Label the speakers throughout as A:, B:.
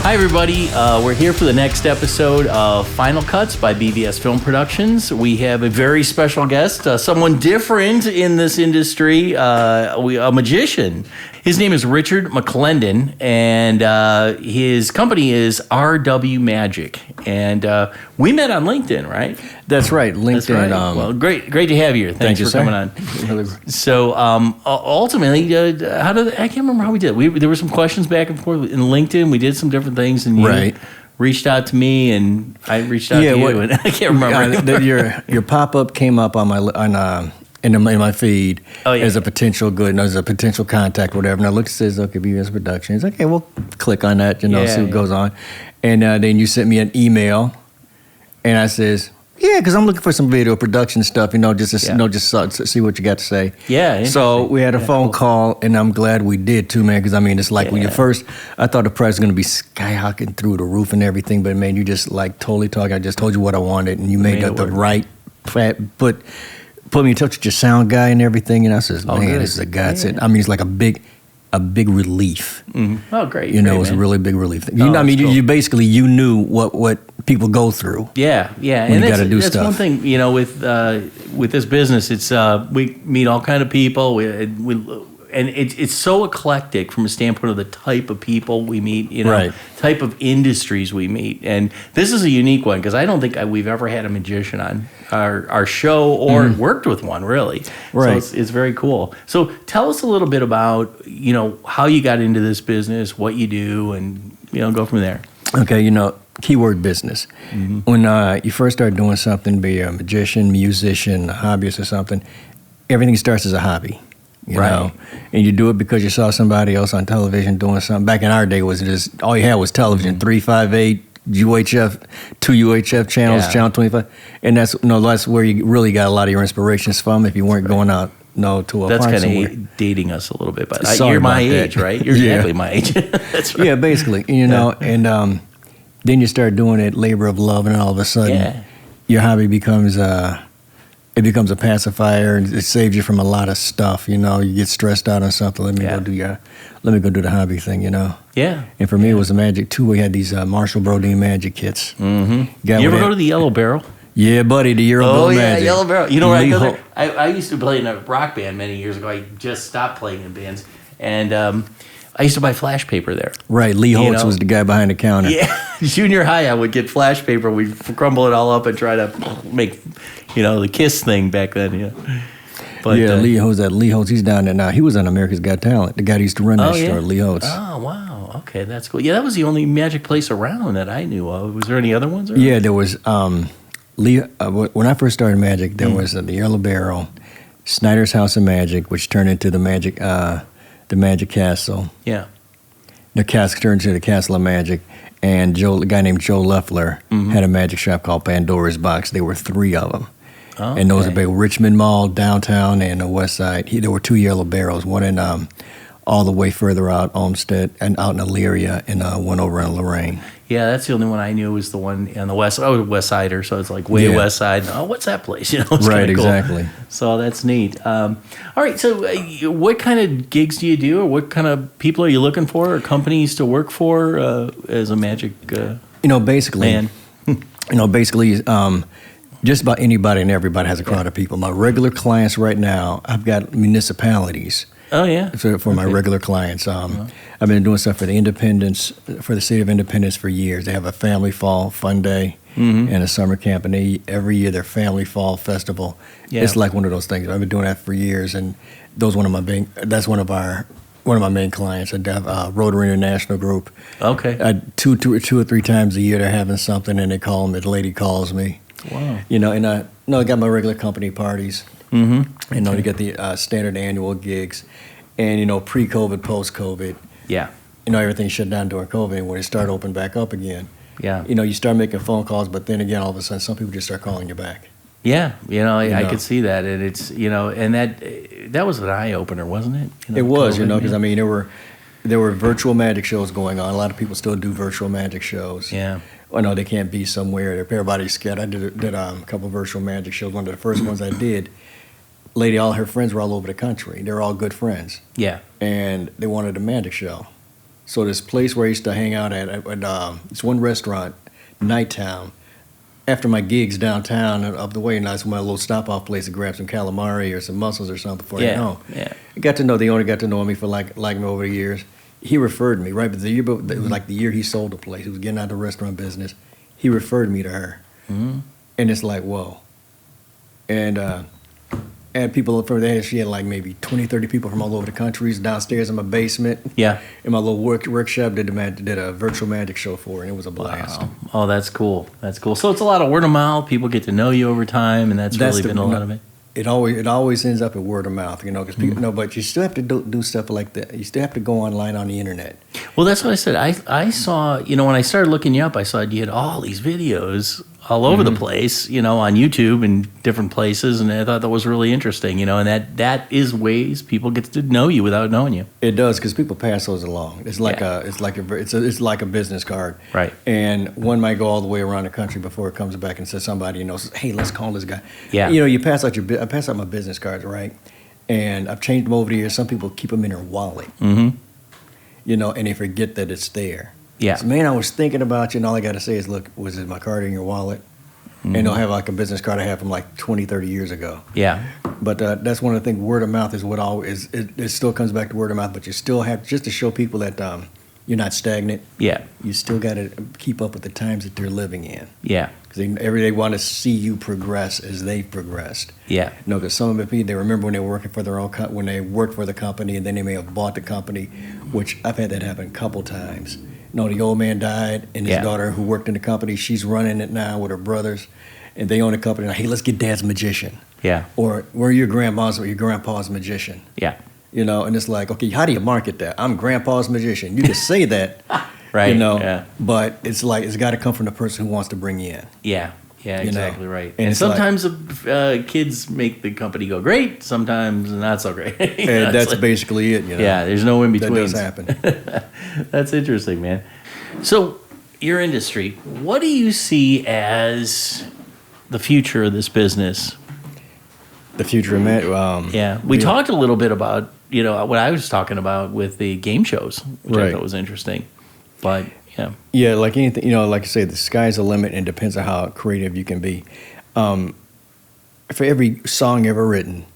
A: Hi, everybody. We're here for the next episode of Final Cuts by BVS Film Productions. We have a very special guest, someone different in this industry, a magician. His name is Richard McClendon, and his company is RW Magic. And we met on LinkedIn, right?
B: That's right, LinkedIn. That's right.
A: Well, great to have you here. Thanks for coming on. So, ultimately, I can't remember how we did. There were some questions back and forth in LinkedIn. We did some different things, and you reached out to me, and I reached out to you, and I can't remember.
B: Your pop-up came up on in my feed as a potential contact, whatever. And I looked, it says, okay, BVS Productions. Okay, we'll click on that, see what goes on. And then you sent me an email, and I says, yeah, because I'm looking for some video production stuff, just to see what you got to say.
A: Yeah.
B: So we had a phone call, and I'm glad we did too, man. Because it's like when you first, I thought the price was going to be skyhawking through the roof and everything, but man, you just like totally talking. I just told you what I wanted, and you made the right put me in touch with your sound guy and everything. And I says, man, this is a godsend. Yeah. It's like a big relief.
A: Mm-hmm. Oh, great.
B: It was a really big relief. Cool. You basically, you knew what people go through.
A: Yeah.
B: When you got to do stuff.
A: That's one thing, with this business, it's we meet all kind of people. And it's so eclectic from a standpoint of the type of people we meet, type of industries we meet. And this is a unique one because I don't think we've ever had a magician on our show or worked with one, really.
B: Right.
A: So it's very cool. So tell us a little bit about, how you got into this business, what you do, and, go from there.
B: Okay, keyword business. Mm-hmm. When you first start doing something, be a magician, musician, a hobbyist or something, everything starts as a hobby. You know, and you do it because you saw somebody else on television doing something. Back in our day, was just all you had was television, 358 UHF, 2 UHF channels, channel 25, and that's where you really got a lot of your inspirations from. If you weren't going out, to a
A: that's
B: kind
A: of dating us a little bit, but you're my age, right? You're exactly my age. That's right.
B: Yeah, basically, and then you start doing it, labor of love, and all of a sudden, your hobby becomes it becomes a pacifier, and it saves you from a lot of stuff. You get stressed out on something. Let me go do the hobby thing.
A: Yeah.
B: And for me, it was the magic too. We had these Marshall Brodeen magic kits.
A: Mm-hmm. You ever go to the Yellow Barrel?
B: Yeah, buddy, the Euro Magic.
A: Yellow Barrel. You know where I go there? I used to play in a rock band many years ago. I just stopped playing in bands, and I used to buy flash paper there.
B: Right, Lee Holtz was the guy behind the counter.
A: Yeah, junior high, I would get flash paper. We'd crumble it all up and try to make, the Kiss thing back then. But,
B: Lee Holtz, he's down there now. He was on America's Got Talent. The guy that used to run that store, Lee Holtz.
A: Oh, wow. Okay, that's cool. Yeah, that was the only magic place around that I knew of. Was there any other ones?
B: Yeah, there was when I first started magic, there was the Yellow Barrel, Snyder's House of Magic, which turned into the Magic Castle.
A: Yeah.
B: The castle turned into the Castle of Magic, and a guy named Joe Leffler had a magic shop called Pandora's Box. There were 3 of them. Okay. And those were big Richmond Mall, downtown, and the west side. There were 2 Yellow Barrels, one in all the way further out, Olmsted, and out in Elyria, and one over in Lorraine.
A: Yeah, that's the only one I knew was the one on the west. I was a West Sider, so it's like way west side. Oh, what's that place? It's
B: right,
A: cool.
B: Exactly.
A: So that's neat. All right, so what kind of gigs do you do, or what kind of people are you looking for, or companies to work for as a magic
B: basically,
A: man?
B: Basically, just about anybody and everybody has a crowd of people. My regular clients right now, I've got municipalities.
A: Oh, yeah.
B: For my regular clients. I've been doing stuff for the City of Independence for years. They have a Family Fall Fun Day and a summer camp, and every year their Family Fall Festival. Yeah. It's like one of those things. I've been doing that for years, and that's one of my main clients. I have Rotary International Group.
A: Okay.
B: Two or three times a year they're having something, and they call me. The lady calls me.
A: Wow.
B: And I got my regular company parties.
A: Mm-hmm.
B: You get the standard annual gigs, and pre-COVID, post-COVID.
A: Yeah.
B: Everything shut down during COVID, and when it started opening back up again.
A: Yeah.
B: You start making phone calls, but then again, all of a sudden, some people just start calling you back.
A: Yeah, I could see that, and it's and that was an eye opener, wasn't it?
B: It was, because there were virtual magic shows going on. A lot of people still do virtual magic shows.
A: Yeah.
B: I know they can't be somewhere. Everybody's scared. I did a couple of virtual magic shows. One of the first ones I did, lady, all her friends were all over the country. They were all good friends.
A: Yeah.
B: And they wanted a magic show. So this place where I used to hang out at it's one restaurant, Nighttown. After my gigs downtown and up the way, and that's my little stop-off place to grab some calamari or some mussels or something before I get home.
A: Yeah.
B: The owner got to know me for like me over the years. He referred me, right? But it was like the year he sold the place. He was getting out of the restaurant business. He referred me to her.
A: Mm-hmm.
B: And it's like, whoa. And people from there, she had like maybe 20, 30 people from all over the country downstairs in my basement.
A: Yeah.
B: In my little workshop, did a virtual magic show for her, and it was a blast.
A: Wow. Oh, that's cool. That's cool. So it's a lot of word of mouth. People get to know you over time, and that's really been a lot of it.
B: It always ends up at word of mouth, because people know, but you still have to do stuff like that. You still have to go online on the internet.
A: Well, that's what I said. I saw, when I started looking you up, I saw you had all these videos all over the place, on YouTube and different places, and I thought that was really interesting, and that is ways people get to know you without knowing you.
B: It does, because people pass those along. It's like it's like a business card,
A: right?
B: And one might go all the way around the country before it comes back and says somebody says, hey, let's call this guy.
A: Yeah.
B: You pass out my business cards, right? And I've changed them over the years. Some people keep them in their wallet, and they forget that it's there.
A: Yeah.
B: So, man, I was thinking about you, and all I got to say is, look, was it my card in your wallet? Mm-hmm. And they'll have like a business card I had from like 20, 30 years ago.
A: Yeah.
B: But that's one of the things, word of mouth is what always, it still comes back to word of mouth, but you still have, just to show people that you're not stagnant.
A: Yeah.
B: You still got to keep up with the times that they're living in.
A: Yeah.
B: Because they want to see you progress as they've progressed. Yeah. Because some of it, they remember when they were working for their own when they worked for the company, and then they may have bought the company, which I've had that happen a couple times. The old man died, and his daughter, who worked in the company, she's running it now with her brothers, and they own the company. Like, hey, let's get Dad's magician.
A: Yeah.
B: Or we're your grandpa's magician.
A: Yeah.
B: And it's like, okay, how do you market that? I'm grandpa's magician. You can say that,
A: right? Yeah.
B: But it's like it's got to come from the person who wants to bring you in.
A: Yeah. Yeah, exactly right.
B: And
A: sometimes kids make the company go great, sometimes not so great.
B: And that's basically it.
A: Yeah, there's no in between.
B: That does happen.
A: That's interesting, man. So, your industry, what do you see as the future of this business?
B: The future of
A: we talked a little bit about what I was talking about with the game shows, which I thought was interesting, but.
B: Yeah, like anything, like I say, the sky's the limit, and it depends on how creative you can be. For every song ever written,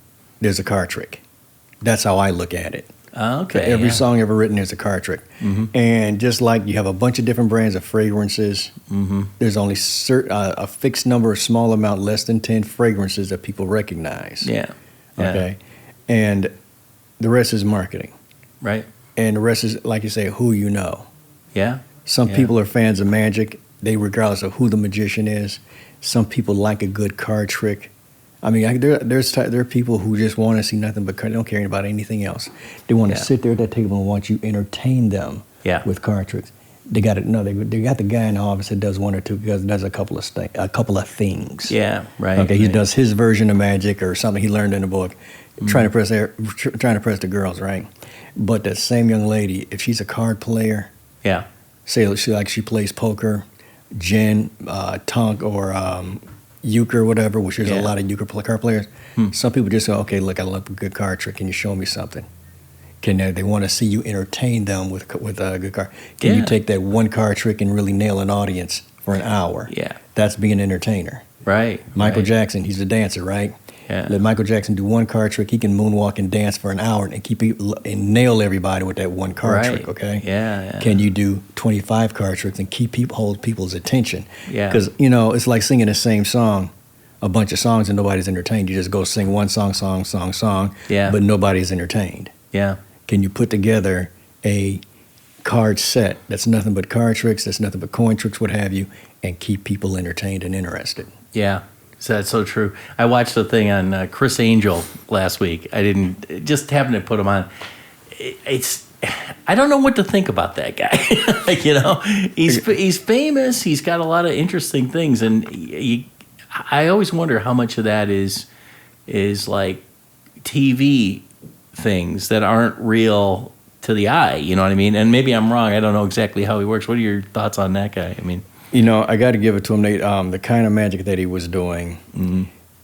B: there's a card trick. That's how I look at it.
A: Okay.
B: For every song ever written, there's a card trick. Mm-hmm. And just like you have a bunch of different brands of fragrances, there's only a fixed number, a small amount, less than 10 fragrances that people recognize.
A: Yeah.
B: Okay. And the rest is marketing.
A: Right.
B: And the rest is, like you say, who you know.
A: Yeah.
B: Some people are fans of magic. Regardless of who the magician is. Some people like a good card trick. I mean, there are people who just want to see nothing but cards. They don't care about anything else. They want to sit there at that table and watch you entertain them with card tricks. They got they got the guy in the office that does one or two, because does a couple of things. Yeah, right. Okay, he does his version of magic or something he learned in a book, trying to press the girls, right? But that same young lady, if she's a card player, say she plays poker, gin, tonk, or euchre, whatever, which there's a lot of euchre card players. Some people just go, okay, look, I love a good card trick. Can you show me something? They want to see you entertain them with a good card. Can you take that one card trick and really nail an audience for an hour? Yeah. That's being an entertainer. Right. Michael Jackson, he's a dancer, right? Yeah. Let Michael Jackson do one card trick. He can moonwalk and dance for an hour and nail everybody with that one card trick, okay? Yeah. Can you do 25 card tricks and hold people's attention? Yeah. Because, it's like singing the same song, a bunch of songs, and nobody's entertained. You just go sing one song, but nobody's entertained. Yeah. Can you put together a card set that's nothing but card tricks, that's nothing but coin tricks, what have you, and keep people entertained and interested? Yeah. So that's so true. I watched the thing on Chris Angel last week. I didn't just happen to put him on. I don't know what to think about that guy. He's famous. He's got a lot of interesting things, and I always wonder how much of that is like TV things that aren't real to the eye. You know what I mean? And maybe I'm wrong. I don't know exactly how he works. What are your thoughts on that guy? I mean. I got to give it to him, Nate. The kind of magic that he was doing,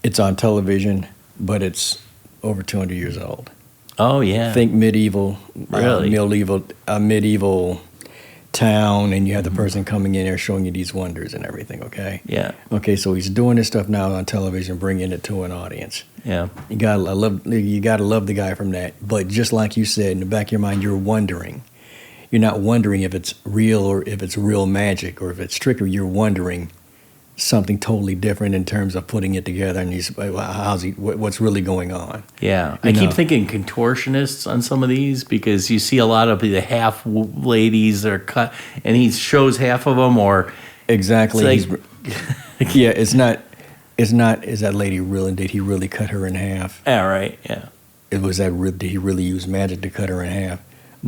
B: it's on television, but it's over 200 years old.
A: Oh, yeah.
B: Think medieval,
A: Really?
B: medieval town, and you have the person coming in there showing you these wonders and everything. Okay.
A: Yeah.
B: Okay, so he's doing this stuff now on television, bringing it to an audience.
A: Yeah.
B: You gotta love the guy from that. But just like you said, in the back of your mind, you're wondering. You're not wondering if it's real or if it's real magic or if it's trickery. You're wondering something totally different in terms of putting it together and what's really going on.
A: Yeah. I keep thinking contortionists on some of these because you see a lot of the half ladies that are cut and he shows half of them or.
B: Exactly.
A: It's like,
B: yeah, it's not, is that lady real and did he really cut her in half?
A: Yeah, right. Yeah.
B: Did he really use magic to cut her in half?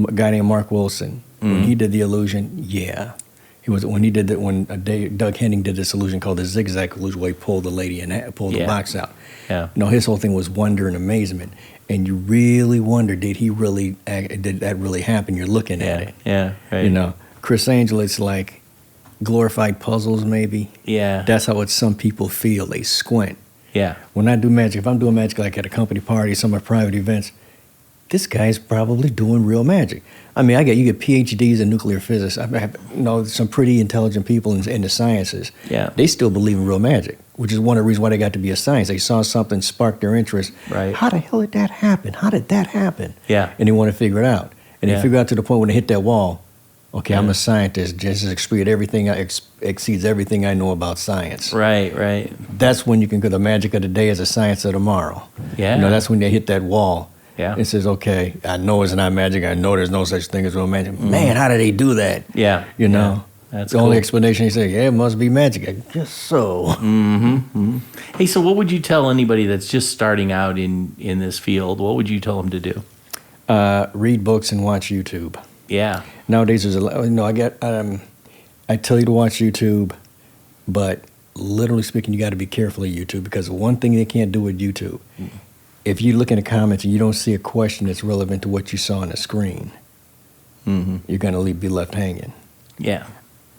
B: A guy named Mark Wilson, when he did the illusion, yeah. When Doug Henning did this illusion called the zigzag illusion, where he pulled the lady in half, pulled the box out.
A: Yeah.
B: No, his whole thing was wonder and amazement, and you really wonder, did that really happen? You're looking at it.
A: Yeah. Right.
B: Chris Angel, it's like glorified puzzles, maybe.
A: Yeah.
B: That's how some people feel. They squint.
A: Yeah.
B: When I do magic, if I'm doing magic like at a company party, some of my private events, this guy's probably doing real magic. I mean, you get PhDs in nuclear physics. I have some pretty intelligent people in the sciences.
A: Yeah.
B: They still believe in real magic, which is one of the reasons why they got to be a science. They saw something spark their interest.
A: Right.
B: How the hell did that happen? How did that happen?
A: Yeah.
B: And they want to figure it out. And they figure out to the point when they hit that wall. Okay, I'm a scientist. Just exceeds everything I know about science.
A: Right.
B: That's when you can go. The magic of the day is the science of tomorrow.
A: Yeah.
B: That's when they hit that wall.
A: Yeah.
B: It says, okay, I know it's not magic. I know there's no such thing as real magic. Man, how did they do that?
A: Yeah.
B: Yeah.
A: That's
B: the only explanation, they say, yeah, it must be magic. I guess so.
A: Hey, so what would you tell anybody that's just starting out in this field? What would you tell them to do?
B: Read books and watch YouTube.
A: Yeah.
B: Nowadays, there's I tell you to watch YouTube, but literally speaking, you got to be careful of YouTube because one thing they can't do with YouTube, if you look in the comments and you don't see a question that's relevant to what you saw on the screen, you're going to be left hanging.
A: Yeah.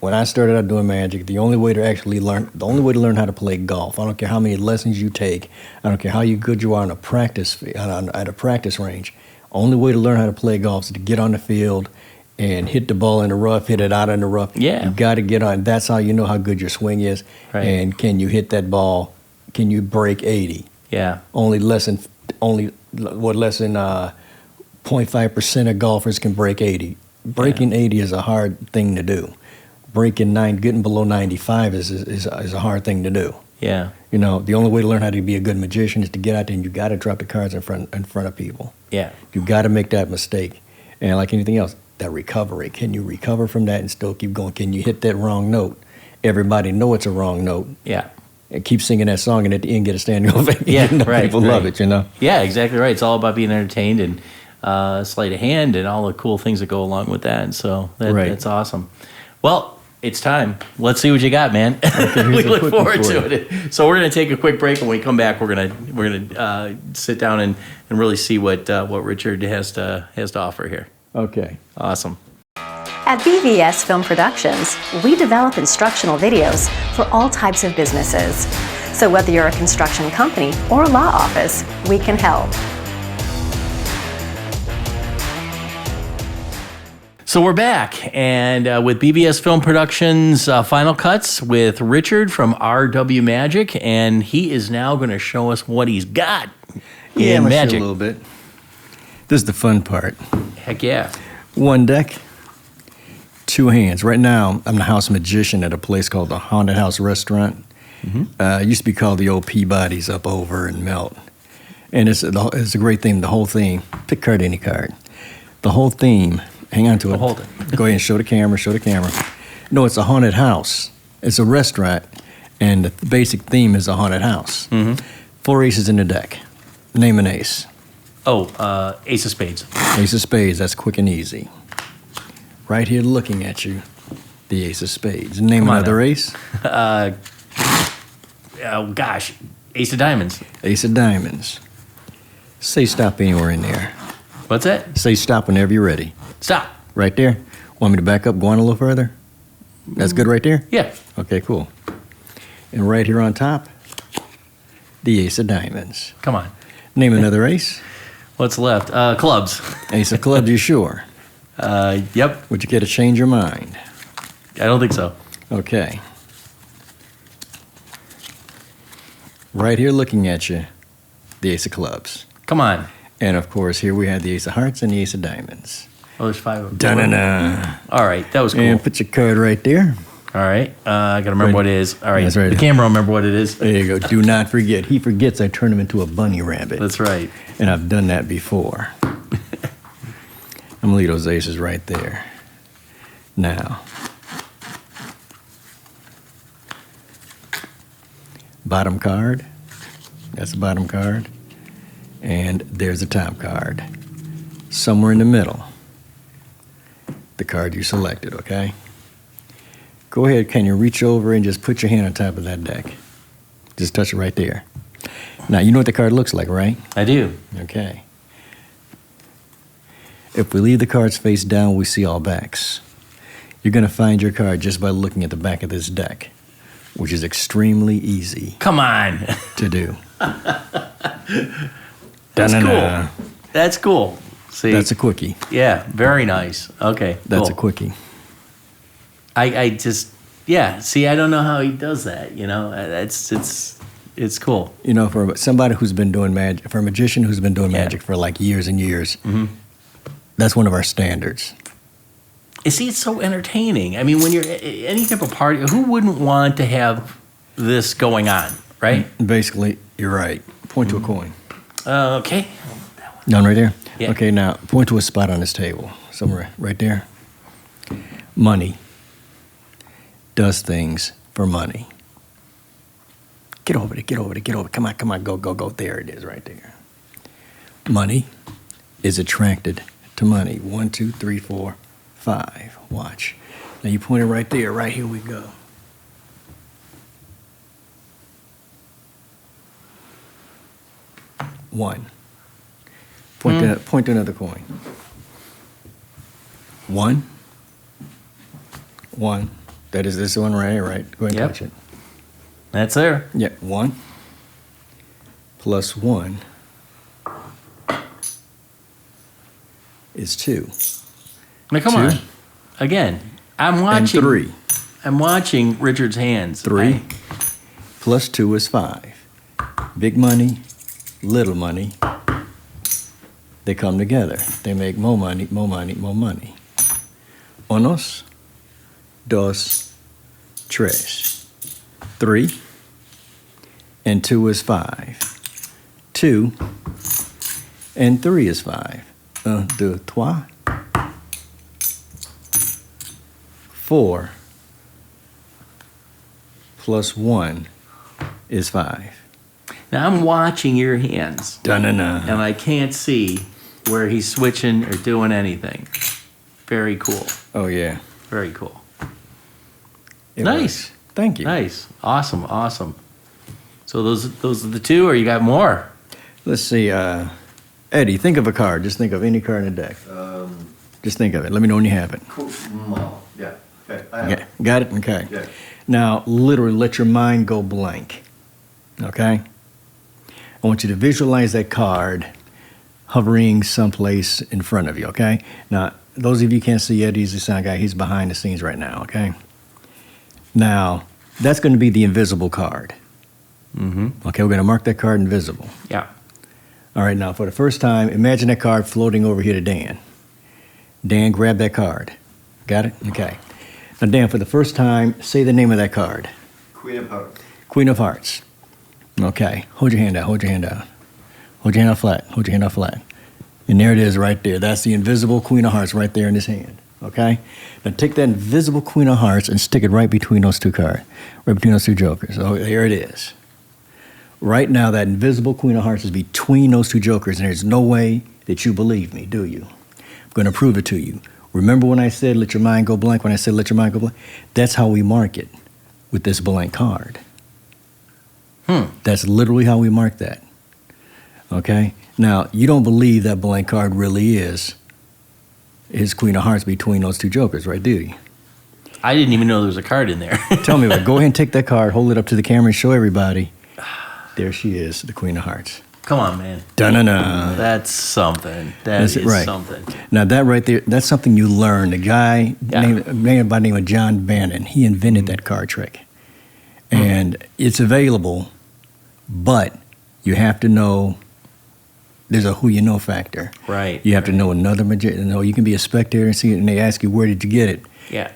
B: When I started out doing magic, the only way to learn how to play golf, I don't care how many lessons you take, I don't care how good you are at a practice range, only way to learn how to play golf is to get on the field and hit the ball in the rough, hit it out in the rough.
A: Yeah.
B: You got to get on. That's how you know how good your swing is.
A: Right.
B: And can you hit that ball? Can you break 80?
A: Yeah.
B: Less than 0.5% of golfers can break 80. Breaking 80 is a hard thing to do. Getting below 95 is a hard thing to do.
A: Yeah.
B: The only way to learn how to be a good magician is to get out there and you got to drop the cards in front of people.
A: Yeah.
B: You got to make that mistake. And like anything else, that recovery. Can you recover from that and still keep going? Can you hit that wrong note? Everybody know it's a wrong note.
A: Yeah.
B: And keep singing that song and at the end get a standing ovation.
A: Yeah, right.
B: People love it,
A: Yeah, exactly right. It's all about being entertained and sleight of hand and all the cool things that go along with that. And so that's awesome. Well, it's time. Let's see what you got, man.
B: Okay,
A: we look forward to it. So we're going to take a quick break. When we come back, we're gonna sit down and really see what Richard has to offer here.
B: Okay.
A: Awesome.
C: At BVS Film Productions, we develop instructional videos for all types of businesses. So whether you're a construction company or a law office, we can help.
A: So we're back, and with BVS Film Productions Final Cuts with Richard from RW Magic, and he is now going to show us what he's got in magic.
B: A little bit. This is the fun part.
A: Heck yeah.
B: One deck, two hands. Right now, I'm the house magician at a place called the Haunted House Restaurant. It used to be called the old Peabody's up over in Melt. And it's a great theme. The whole theme, pick card, any card. The whole theme, hang on to it.
A: Hold it.
B: Go ahead and show the camera. No, it's a haunted house. It's a restaurant, and the basic theme is a haunted house. 4 aces in the deck. Name an ace.
A: Oh, Ace of Spades.
B: Ace of Spades, that's quick and easy. Right here looking at you, the Ace of Spades. Name another ace.
A: Oh, gosh. Ace of Diamonds.
B: Ace of Diamonds. Say stop anywhere in there.
A: What's that?
B: Say stop whenever you're ready.
A: Stop.
B: Right there. Want me to back up, go on a little further? That's good right there?
A: Yeah.
B: Okay, cool. And right here on top, the Ace of Diamonds.
A: Come on.
B: Name another ace.
A: What's left? Clubs.
B: Ace of clubs, you sure?
A: Yep.
B: Would you care to change your mind?
A: I don't think so.
B: Okay. Right here looking at you, the ace of clubs.
A: Come on.
B: And, of course, here we have the ace of hearts and the ace of diamonds.
A: Oh, there's 5 of them.
B: Da-na-na.
A: All right, that was cool.
B: And put your card right there.
A: All right, I got to remember what it is. All right,
B: That's right.
A: The camera will remember what it is.
B: There you go. Do not forget. He forgets I turn him into a bunny rabbit.
A: That's right.
B: And I've done that before. I'm going to leave those aces right there. Now, bottom card. That's the bottom card. And there's the top card. Somewhere in the middle, the card you selected, okay? Go ahead, can you reach over and just put your hand on top of that deck? Just touch it right there. Now, you know what the card looks like, right?
A: I do.
B: Okay. If we leave the cards face down, we see all backs. You're going to find your card just by looking at the back of this deck, which is extremely easy
A: Come on.
B: to do.
A: That's
B: Da-na-na.
A: cool. That's cool. See?
B: That's a quickie.
A: Yeah, very nice. Okay,
B: That's a
A: cool.
B: quickie.
A: I just, yeah. See, I don't know how he does that. You know, it's cool.
B: You know, for somebody who's been doing magic, for a magician who's been doing magic for like years and years, that's one of our standards.
A: You see, it's so entertaining. I mean, when you're at any type of party, who wouldn't want to have this going on, right?
B: Basically, you're right. Point to a coin.
A: Okay.
B: Down right there?
A: Yeah.
B: Okay, now point to a spot on this table. Somewhere right there. Money does things for money. Get over it, get over it, get over it. Come on, go. There it is right there. Money is attracted to money. 1, 2, 3, 4, 5. Watch. Now you point it right there. Right here we go. One. Point to another coin. One. That is this one right here, right? Go ahead and
A: Yep.
B: touch it.
A: That's there.
B: Yeah, 1 plus 1 is 2.
A: Now, come
B: 2.
A: on. Again, I'm
B: And
A: watching.
B: 3.
A: I'm watching Richard's hands.
B: 3 plus 2 is 5. Big money, little money, they come together. They make more money, more money, more money. Unos, dos, tres. 3 and 2 is 5. 2 and 3 is 5. 1, 2, 3. 4 plus 1 is 5.
A: Now I'm watching your hands,
B: Da-na-na.
A: and I can't see where he's switching or doing anything. Very cool.
B: Oh, yeah.
A: Very cool.
B: It
A: Nice.
B: works. Thank you.
A: Nice. Awesome. So those are the two, or you got more?
B: Let's see. Eddie, think of a card. Just think of any card in the deck. Just think of it. Let me know when you have it.
D: Cool. Yeah. Okay. I have
B: Okay. Got it? Okay.
D: Yeah.
B: Now, literally, let your mind go blank. Okay? I want you to visualize that card hovering someplace in front of you, okay? Now, those of you who can't see Eddie's the sound guy. He's behind the scenes right now, okay? Now, that's going to be the invisible card.
A: Mm-hmm.
B: Okay, we're going to mark that card invisible.
A: Yeah.
B: All right, now, for the first time, imagine that card floating over here to Dan. Dan, grab that card. Got it? Okay. Now, Dan, for the first time, say the name of that card.
D: Queen of Hearts.
B: Queen of Hearts. Okay. Hold your hand out. Hold your hand out. Hold your hand out flat. Hold your hand out flat. And there it is right there. That's the invisible Queen of Hearts right there in his hand. Okay? Now take that invisible Queen of Hearts and stick it right between those two cards. Right between those two jokers. Oh, there it is. Right now, that invisible Queen of Hearts is between those two jokers, and there's no way that you believe me, do you? I'm going to prove it to you. Remember when I said let your mind go blank? When I said let your mind go blank? That's how we mark it with this blank card. That's literally how we mark that. Okay? Now, you don't believe that blank card really is Queen of Hearts between those two jokers, right, do you?
A: I didn't even know there was a card in there.
B: Tell me about it. Go ahead and take that card, hold it up to the camera, and show everybody. There she is, the Queen of Hearts.
A: Come on, man.
B: Da-na-na.
A: That's something. That's something.
B: Now that right there, that's something you learn. The guy named by the name of John Bannon, he invented that card trick. And it's available, but you have to know there's a who you know factor.
A: Right.
B: You have to know another magician. You can be a spectator and see it, and they ask you, where did you get it?
A: Yeah.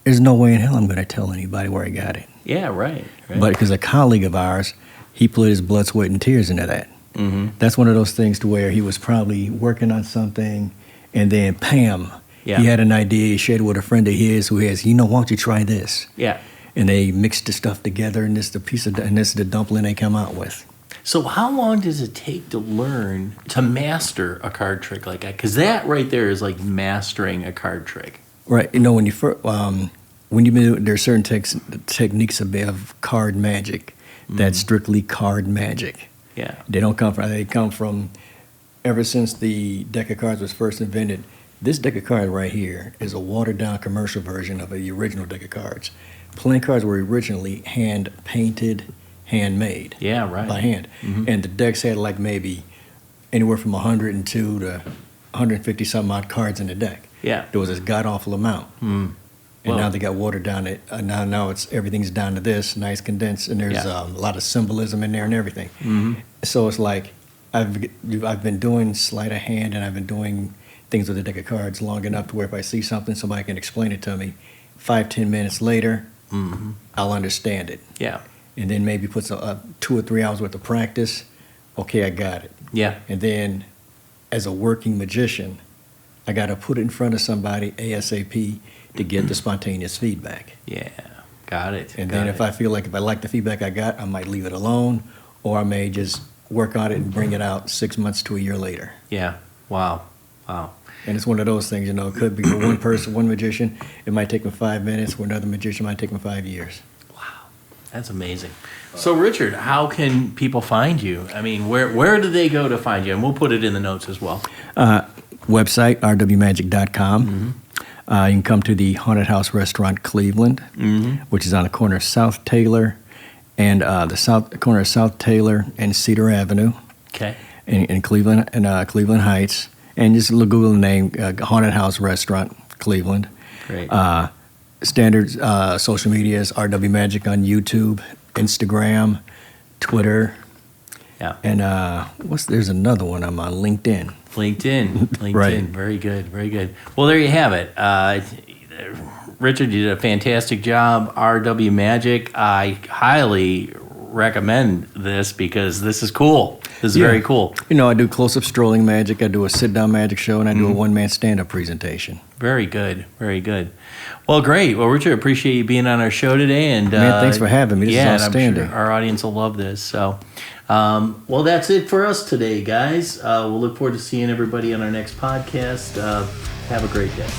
B: There's no way in hell I'm going to tell anybody where I got it.
A: Yeah, right.
B: But because a colleague of ours, he put his blood, sweat, and tears into that.
A: Mm-hmm.
B: That's one of those things to where he was probably working on something, and then, bam, he had an idea. He shared it with a friend of his who has, why don't you try this?
A: Yeah.
B: And they mixed the stuff together, and this is the dumpling they come out with.
A: So how long does it take to learn to master a card trick like that? Because that right there is like mastering a card trick.
B: Right. When you first, there's certain techniques of card magic that's strictly card magic.
A: Yeah.
B: They come from ever since the deck of cards was first invented. This deck of cards right here is a watered down commercial version of the original deck of cards. Playing cards were originally hand painted, handmade.
A: Yeah, right.
B: By hand. Mm-hmm. And the decks had like maybe anywhere from 102 to 150 some odd cards in the deck.
A: Yeah.
B: There was this god awful amount. And now they got watered down. Now everything's down to this, nice condensed, and there's a lot of symbolism in there and everything.
A: Mm-hmm.
B: So it's like I've been doing sleight of hand, and I've been doing things with the deck of cards long enough to where if I see something, somebody can explain it to me. 5-10 minutes later, I'll understand it.
A: Yeah.
B: And then maybe put 2 or 3 hours worth of practice. Okay, I got it.
A: Yeah.
B: And then, as a working magician, I got to put it in front of somebody ASAP to get the spontaneous feedback.
A: Yeah, got it.
B: And then if I like the feedback I got, I might leave it alone, or I may just work on it and bring it out 6 months to a year later.
A: Yeah. Wow.
B: And it's one of those things, it could be for one person, one magician, it might take them 5 minutes. For another magician, it might take them 5 years.
A: Wow, that's amazing. So, Richard, how can people find you? I mean, where do they go to find you? And we'll put it in the notes as well.
B: Website, rwmagic.com. Mm-hmm. You can come to the Haunted House Restaurant Cleveland, which is on the corner of South Taylor and corner of South Taylor and Cedar Avenue.
A: Okay.
B: In Cleveland Heights. And just Google the name, Haunted House Restaurant, Cleveland.
A: Great.
B: Standard social media is RW Magic on YouTube, Instagram, Twitter.
A: Yeah.
B: And there's another one. I'm on LinkedIn.
A: LinkedIn.
B: Right.
A: Very good. Well, there you have it. Richard, you did a fantastic job. RW Magic. I highly recommend this because this is cool. This is very cool.
B: I do close-up strolling magic. I do a sit-down magic show, and I do a one-man stand-up presentation.
A: Very good. Well, great. Well, Richard, appreciate you being on our show today. And
B: man, thanks for having me. This is outstanding.
A: I'm sure our audience will love this. So, well, that's it for us today, guys. We'll look forward to seeing everybody on our next podcast. Have a great day.